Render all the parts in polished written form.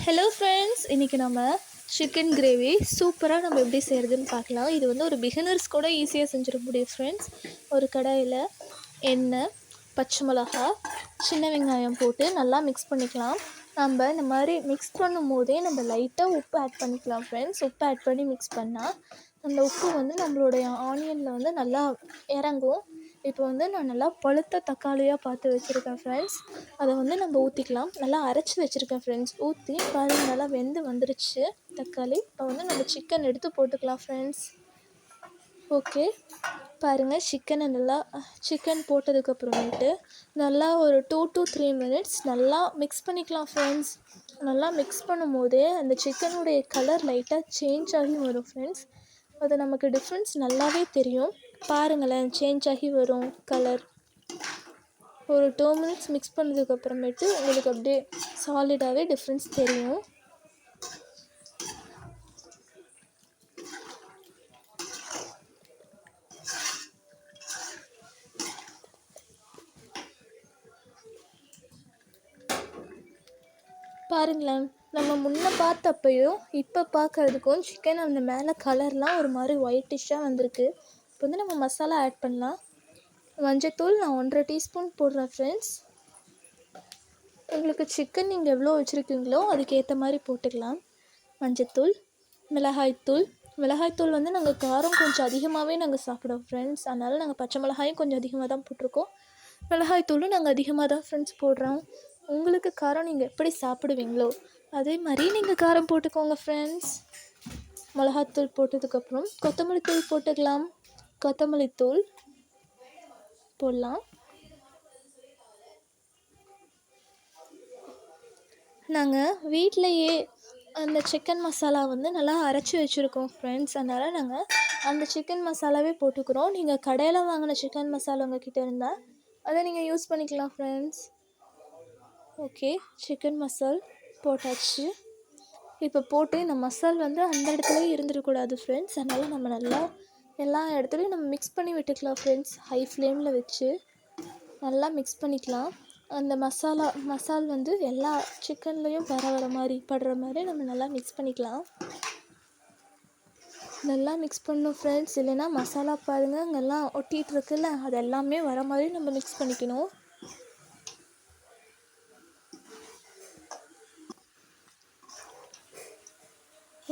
Hello friends, இன்றைக்கி நம்ம chicken gravy சூப்பராக நம்ம எப்படி செய்கிறதுன்னு பார்க்கலாம். இது வந்து ஒரு பிகினர்ஸ் கூட ஈஸியாக செஞ்சிட முடியும் ஃப்ரெண்ட்ஸ். ஒரு கடாயில் எண்ணெய், பச்சை மிளகா, சின்ன வெங்காயம் போட்டு நல்லா மிக்ஸ் பண்ணிக்கலாம். நம்ம இந்த மாதிரி மிக்ஸ் பண்ணும் போதே நம்ம லைட்டாக உப்பு ஆட் பண்ணிக்கலாம் ஃப்ரெண்ட்ஸ். உப்பு ஆட் பண்ணி மிக்ஸ் பண்ணால் அந்த உப்பு வந்து நம்மளுடைய ஆனியனில் வந்து நல்லா இறங்கும். இப்போ வந்து நான் நல்லா பழுத்த தக்காளியாக பார்த்து வச்சுருக்கேன் ஃப்ரெண்ட்ஸ். அதை வந்து நம்ம ஊற்றிக்கலாம். நல்லா அரைச்சி வச்சுருக்கேன் ஃப்ரெண்ட்ஸ். ஊற்றி பாருங்கள், நல்லா வெந்து வந்துருச்சு தக்காளி. இப்போ வந்து நம்ம சிக்கன் எடுத்து போட்டுக்கலாம் ஃப்ரெண்ட்ஸ். ஓகே, பாருங்கள், சிக்கன் போட்டதுக்கப்புறமேட்டு நல்லா ஒரு 2 to 3 minutes நல்லா மிக்ஸ் பண்ணிக்கலாம் ஃப்ரெண்ட்ஸ். நல்லா மிக்ஸ் பண்ணும் போதே அந்த சிக்கனுடைய கலர் லைட்டாக சேஞ்ச் ஆகி வரும் ஃப்ரெண்ட்ஸ். அது நமக்கு டிஃப்ரென்ஸ் நல்லாவே தெரியும். பாருங்களேன், சேஞ்ச் ஆகி வரும் கலர். ஒரு 2 minutes மிக்ஸ் பண்ணதுக்கப்புறமேட்டு உங்களுக்கு அப்படியே சாலிடாகவே டிஃப்ரென்ஸ் தெரியும். பாருங்களேன், நம்ம முன்ன பார்த்தப்பையும் இப்போ பார்க்குறதுக்கும் சிக்கன் அந்த மேலே கலர்லாம் ஒரு மாதிரி ஒயிட்டிஷாக வந்திருக்கு. இப்போ வந்து நம்ம மசாலா ஆட் பண்ணலாம். மஞ்சத்தூள் நான் 1.5 டீஸ்பூன் போடுறேன் ஃப்ரெண்ட்ஸ். உங்களுக்கு சிக்கன் நீங்கள் எவ்வளோ வச்சுருக்கீங்களோ அதுக்கேற்ற மாதிரி போட்டுக்கலாம். மஞ்சத்தூள், மிளகாய்த்தூள் வந்து நாங்கள் காரம் கொஞ்சம் அதிகமாகவே நாங்கள் சாப்பிடுவோம் ஃப்ரெண்ட்ஸ். அதனால் நாங்கள் பச்சை மிளகாயும் கொஞ்சம் அதிகமாக தான் போட்டிருக்கோம். மிளகாய்த்தூளும் நாங்கள் அதிகமாக தான் ஃப்ரெண்ட்ஸ் போடுறோம். உங்களுக்கு காரம் நீங்கள் எப்படி சாப்பிடுவீங்களோ அதே மாதிரி நீங்கள் காரம் போட்டுக்கோங்க ஃப்ரெண்ட்ஸ். மிளகாத்தூள் போட்டதுக்கப்புறம் கொத்தமல்லி தூள் போட்டுக்கலாம். கொத்தமல்லி தூள் போடலாம். நாங்கள் வீட்டிலையே அந்த சிக்கன் மசாலா வந்து நல்லா அரைச்சி வச்சுருக்கோம் ஃப்ரெண்ட்ஸ். அதனால் நாங்கள் அந்த சிக்கன் மசாலாவே போட்டுக்கிறோம். நீங்கள் கடையில் வாங்கின சிக்கன் மசாலா உங்கள்கிட்ட இருந்தால் அதை நீங்கள் யூஸ் பண்ணிக்கலாம் ஃப்ரெண்ட்ஸ். ஓகே, சிக்கன் மசால் போட்டாச்சு. இப்போ போட்டு இந்த மசால் வந்து அந்த இடத்துலையே இருந்துடக்கூடாது ஃப்ரெண்ட்ஸ். அதனால் நம்ம நல்லா எல்லா இடத்துலையும் நம்ம மிக்ஸ் பண்ணி விட்டுக்கலாம் ஃப்ரெண்ட்ஸ். ஹை ஃப்ளேமில் வச்சு நல்லா மிக்ஸ் பண்ணிக்கலாம். அந்த மசால் வந்து எல்லா சிக்கன்லேயும் படுற மாதிரி நம்ம நல்லா மிக்ஸ் பண்ணிக்கலாம். நல்லா மிக்ஸ் பண்ணணும் ஃப்ரெண்ட்ஸ். இல்லைன்னா மசாலா பாருங்கள் அங்கெல்லாம் ஒட்டிகிட்டு இருக்குல்ல, அது எல்லாமே வர மாதிரி நம்ம மிக்ஸ் பண்ணிக்கணும்.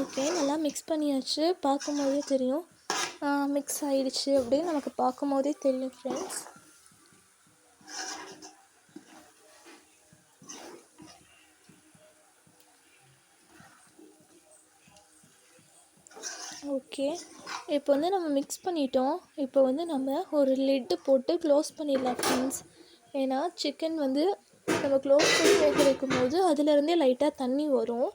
ஓகே, நல்லா மிக்ஸ் பண்ணியாச்சு. பார்க்கும் போதே தெரியும் மிக்ஸ் ஆகிடுச்சு அப்படின்னு நமக்கு பார்க்கும் போதே தெரியும் ஃப்ரெண்ட்ஸ். ஓகே, இப்போ வந்து நம்ம மிக்ஸ் பண்ணிட்டோம். இப்போ வந்து நம்ம ஒரு லிட்டு போட்டு க்ளோஸ் பண்ணிடலாம் ஃப்ரெண்ட்ஸ். ஏன்னா சிக்கன் வந்து நம்ம க்ளோஸ் பண்ணி வேக வைக்கும் போது அதுலேருந்தே லைட்டாக தண்ணி வரும்.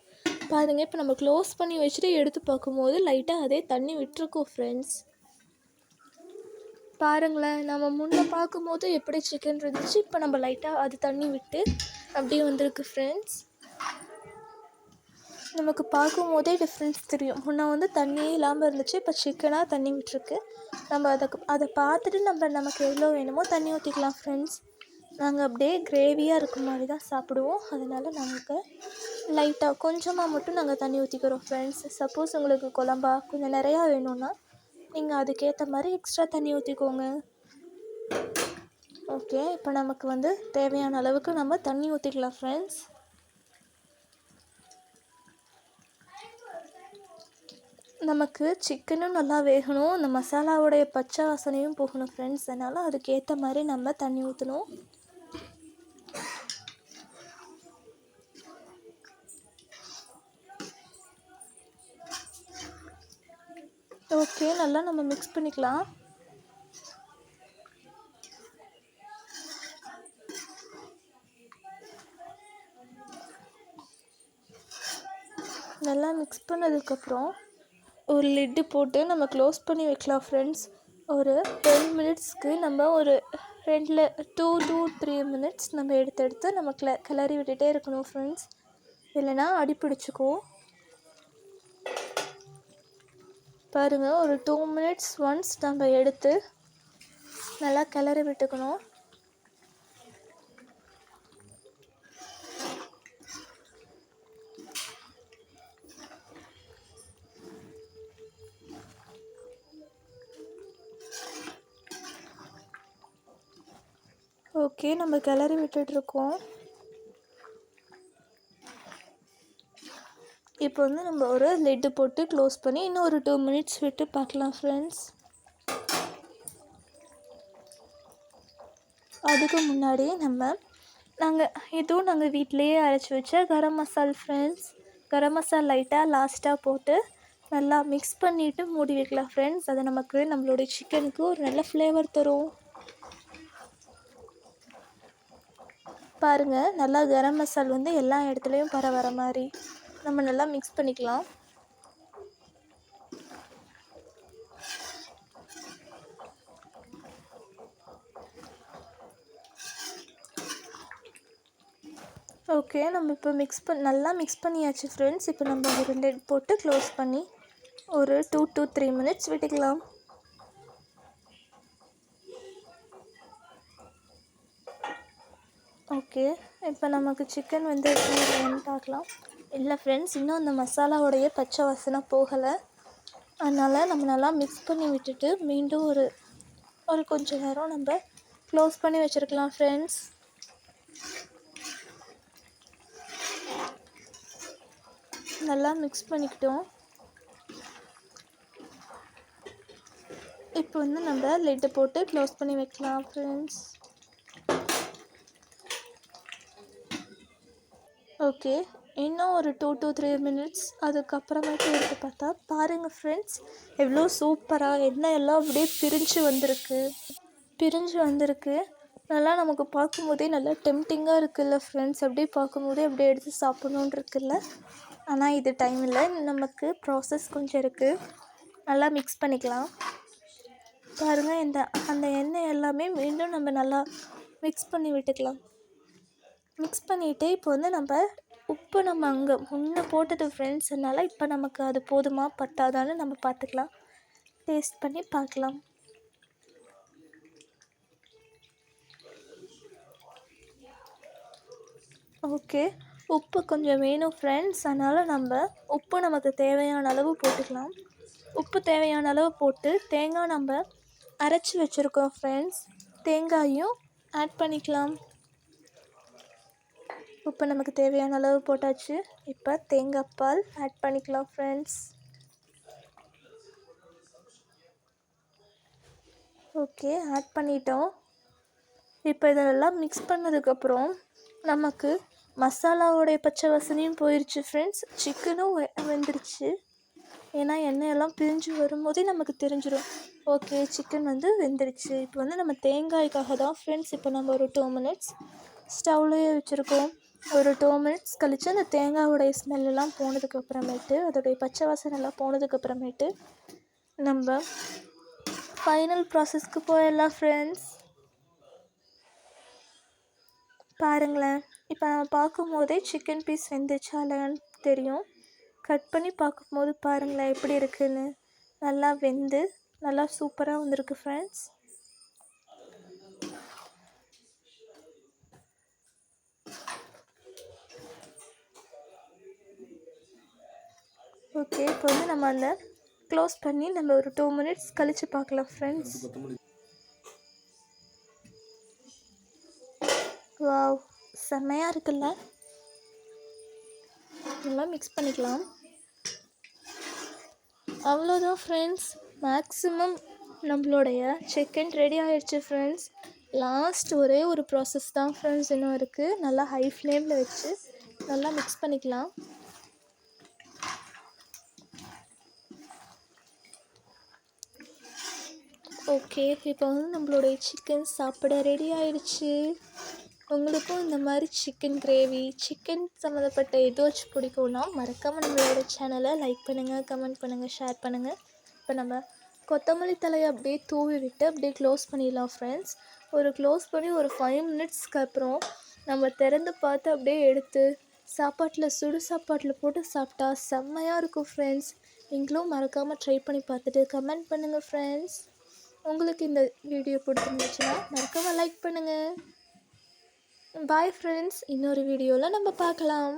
பாருங்கள், இப்போ நம்ம க்ளோஸ் பண்ணி வச்சுட்டு எடுத்து பார்க்கும்போது லைட்டாக அதே தண்ணி விட்டுருக்கோம் ஃப்ரெண்ட்ஸ். பாருங்களேன், நம்ம முன்னே பார்க்கும்போது எப்படி சிக்கன் இருந்துச்சு, இப்போ நம்ம லைட்டாக அது தண்ணி விட்டு அப்படியே வந்திருக்கு ஃப்ரெண்ட்ஸ். நமக்கு பார்க்கும் போதே டிஃப்ரென்ஸ் தெரியும். முன்னே வந்து தண்ணியே இல்லாமல் இருந்துச்சு, இப்போ சிக்கனாக தண்ணி விட்டுருக்கு. நம்ம அதை பார்த்துட்டு நமக்கு எவ்வளோ வேணுமோ தண்ணி ஊற்றிக்கலாம் ஃப்ரெண்ட்ஸ். நாங்கள் அப்படியே கிரேவியாக இருக்கும் மாதிரி தான் சாப்பிடுவோம். அதனால் நமக்கு லைட்டாக கொஞ்சமாக மட்டும் நாங்கள் தண்ணி ஊற்றிக்கிறோம் ஃப்ரெண்ட்ஸ். சப்போஸ் உங்களுக்கு குழம்பா கொஞ்சம் நிறையா வேணும்னா நீங்கள் அதுக்கேற்ற மாதிரி எக்ஸ்ட்ரா தண்ணி ஊற்றிக்கோங்க. ஓகே, இப்போ நமக்கு வந்து தேவையான அளவுக்கு நம்ம தண்ணி ஊற்றிக்கலாம் ஃப்ரெண்ட்ஸ். நமக்கு சிக்கனும் நல்லா வேகணும், அந்த மசாலாவுடைய பச்சை வாசனையும் போகணும் ஃப்ரெண்ட்ஸ். அதனால் அதுக்கேற்ற மாதிரி நம்ம தண்ணி ஊற்றணும். ஓகே, நல்லா நம்ம மிக்ஸ் பண்ணிக்கலாம். நல்லா மிக்ஸ் பண்ணதுக்கப்புறம் ஒரு லிட்டு போட்டு நம்ம க்ளோஸ் பண்ணி வைக்கலாம் ஃப்ரெண்ட்ஸ். ஒரு 10 minutesக்கு நம்ம ஒரு 2 to 3 minutes நம்ம எடுத்து நம்ம கிளறி விட்டுட்டே இருக்கணும் ஃப்ரெண்ட்ஸ். இல்லைன்னா அடி பிடிச்சிக்கும். பாருங்கள், ஒரு 2 minutes ஒன்ஸ் நம்ம எடுத்து நல்லா கிளறி விட்டுக்கணும். ஓகே, நம்ம கிளறி விட்டுட்ருக்கோம். இப்போ வந்து நம்ம ஒரு லிட்டு போட்டு க்ளோஸ் பண்ணி இன்னும் ஒரு 2 மினிட்ஸ் விட்டு பார்க்கலாம் ஃப்ரெண்ட்ஸ். அதுக்கு முன்னாடி நாங்கள் வீட்டிலையே அரைச்சி வச்ச கரம் மசால் ஃப்ரெண்ட்ஸ். கரம் மசாலா லைட்டாக லாஸ்ட்டாக போட்டு நல்லா மிக்ஸ் பண்ணிவிட்டு மூடி வைக்கலாம் ஃப்ரெண்ட்ஸ். அது நம்மளுடைய சிக்கனுக்கு ஒரு நல்ல ஃப்ளேவர் தரும். பாருங்கள், நல்லா கரம் மசால் வந்து எல்லா இடத்துலையும் வர மாதிரி நம்ம நல்லா மிக்ஸ் பண்ணிக்கலாம். ஓகே, நம்ம இப்போ நல்லா மிக்ஸ் பண்ணியாச்சு ஃப்ரெண்ட்ஸ். இப்போ நம்ம ஒரு லிட் போட்டு க்ளோஸ் பண்ணி ஒரு 2 to 3 மினிட்ஸ் விட்டுக்கலாம். ஓகே, இப்போ நமக்கு சிக்கன் வந்து இல்லைன்னு பார்க்கலாம். இல்லை ஃப்ரெண்ட்ஸ், இன்னும் அந்த மசாலாவுடைய பச்சை வாசனை போகலை. அதனால் நம்ம நல்லா மிக்ஸ் பண்ணி விட்டுட்டு மீண்டும் ஒரு கொஞ்சம் நேரம் நம்ம க்ளோஸ் பண்ணி வச்சுருக்கலாம் ஃப்ரெண்ட்ஸ். நல்லா மிக்ஸ் பண்ணிக்கிட்டோம். இப்போ வந்து நம்ம லிட்டு போட்டு க்ளோஸ் பண்ணி வைக்கலாம் ஃப்ரெண்ட்ஸ். ஓகே, இன்னும் ஒரு 2 to 3 மினிட்ஸ் அதுக்கப்புறமேட்டு எடுத்து பார்த்தா பாருங்கள் ஃப்ரெண்ட்ஸ், எவ்வளோ சூப்பராக எண்ணெய் எல்லாம் அப்படியே பிரிஞ்சு வந்திருக்கு. நல்லா நமக்கு பார்க்கும்போதே நல்லா டெம்டிங்காக இருக்குல்ல ஃப்ரெண்ட்ஸ். அப்படியே பார்க்கும்போதே அப்படியே எடுத்து சாப்பிட்ணுன்னு இருக்குல்ல. ஆனால் இது டைம் இல்லை, நமக்கு ப்ராசஸ் கொஞ்சம் இருக்குது. நல்லா மிக்ஸ் பண்ணிக்கலாம். பாருங்கள், அந்த எண்ணெய் எல்லாமே மீண்டும் நம்ம நல்லா மிக்ஸ் பண்ணி விட்டுக்கலாம். மிக்ஸ் பண்ணிவிட்டு இப்போ வந்து உப்பு நம்ம அங்கே முன்னே போட்டது ஃப்ரெண்ட்ஸ். அதனால் இப்போ நமக்கு அது போதுமா பத்தாதான்னு நம்ம பார்த்துக்கலாம். டேஸ்ட் பண்ணி பார்க்கலாம். ஓகே, உப்பு கொஞ்சம் வேணும் ஃப்ரெண்ட்ஸ். அதனால் உப்பு நமக்கு தேவையான அளவு போட்டுக்கலாம். உப்பு தேவையான அளவு போட்டு தேங்காய் நம்ம அரைச்சி வச்சுருக்கோம் ஃப்ரெண்ட்ஸ். தேங்காயும் ஆட் பண்ணிக்கலாம். உப்பு நமக்கு தேவையான அளவு போட்டாச்சு. இப்போ தேங்காய் பால் ஆட் பண்ணிக்கலாம் ஃப்ரெண்ட்ஸ். ஓகே, ஆட் பண்ணிட்டோம். இப்போ இதெல்லாம் மிக்ஸ் பண்ணதுக்கப்புறம் நமக்கு மசாலாவோடைய பச்சை வாசனையும் போயிடுச்சு ஃப்ரெண்ட்ஸ். சிக்கனும் வெந்துருச்சு. ஏன்னா எண்ணெயெல்லாம் பிரிஞ்சு வரும்போதே நமக்கு தெரிஞ்சிடும். ஓகே, சிக்கன் வந்து வெந்துருச்சு. இப்போ வந்து நம்ம தேங்காய்க்காக தான் ஃப்ரெண்ட்ஸ் இப்போ நம்ம ஒரு 2 மினிட்ஸ் ஸ்டவ்லேயே வச்சுருக்கோம். ஒரு 2 மினிட்ஸ் கழித்து அந்த தேங்காயோடைய ஸ்மெல்லாம் போனதுக்கப்புறமேட்டு, அதோடைய பச்சை வாசனைலாம் போனதுக்கப்புறமேட்டு நம்ம ஃபைனல் ப்ராசஸ்க்கு போயிடலாம் ஃப்ரெண்ட்ஸ். பாருங்களேன், இப்போ நம்ம பார்க்கும்போதே சிக்கன் பீஸ் வெந்துச்சா இல்லைன்னு தெரியும். கட் பண்ணி பார்க்கும்போது பாருங்களேன் எப்படி இருக்குதுன்னு. நல்லா வெந்து நல்லா சூப்பராக வந்திருக்கு ஃப்ரெண்ட்ஸ். ஓகே, இப்போ வந்து நம்ம அந்த க்ளோஸ் பண்ணி நம்ம ஒரு 2 மினிட்ஸ் கழித்து பார்க்கலாம் ஃப்ரெண்ட்ஸ். வாவ், செம்மையாக இருக்குல்ல. நல்லா மிக்ஸ் பண்ணிக்கலாம். அவ்வளோதான் ஃப்ரெண்ட்ஸ், மேக்ஸிமம் நம்மளுடைய சிக்கன் ரெடி ஆகிடுச்சு ஃப்ரெண்ட்ஸ். லாஸ்ட் ஒரே ஒரு ப்ராசஸ் தான் ஃப்ரெண்ட்ஸ் இன்னும் இருக்குது. நல்லா ஹை ஃப்ளேமில் வச்சு நல்லா மிக்ஸ் பண்ணிக்கலாம். ஓகே, இப்போ வந்து நம்மளுடைய சிக்கன் சாப்பிட ரெடி ஆகிடுச்சு. உங்களுக்கும் இந்த மாதிரி சிக்கன் கிரேவி, சிக்கன் சம்மந்தப்பட்ட எதாச்சும் பிடிக்கும்னா மறக்காமல் நம்மளோட சேனலை லைக் பண்ணுங்கள், கமெண்ட் பண்ணுங்கள், ஷேர் பண்ணுங்கள். இப்போ நம்ம கொத்தமல்லி தலையை அப்படியே தூவி விட்டு அப்படியே க்ளோஸ் பண்ணிடலாம் ஃப்ரெண்ட்ஸ். க்ளோஸ் பண்ணி ஒரு 5 மினிட்ஸ்க்கு அப்புறம் நம்ம திறந்து பார்த்து அப்படியே எடுத்து சுடு சாப்பாட்டில் போட்டு சாப்பிட்டா செம்மையாக இருக்கும் ஃப்ரெண்ட்ஸ். நீங்களும் மறக்காமல் ட்ரை பண்ணி பார்த்துட்டு கமெண்ட் பண்ணுங்கள் ஃப்ரெண்ட்ஸ். உங்களுக்கு இந்த வீடியோ பிடிச்சிருந்துச்சுன்னா மறக்காமல் லைக் பண்ணுங்கள். பாய் ஃப்ரெண்ட்ஸ், இன்னொரு வீடியோவில் நம்ம பார்க்கலாம்.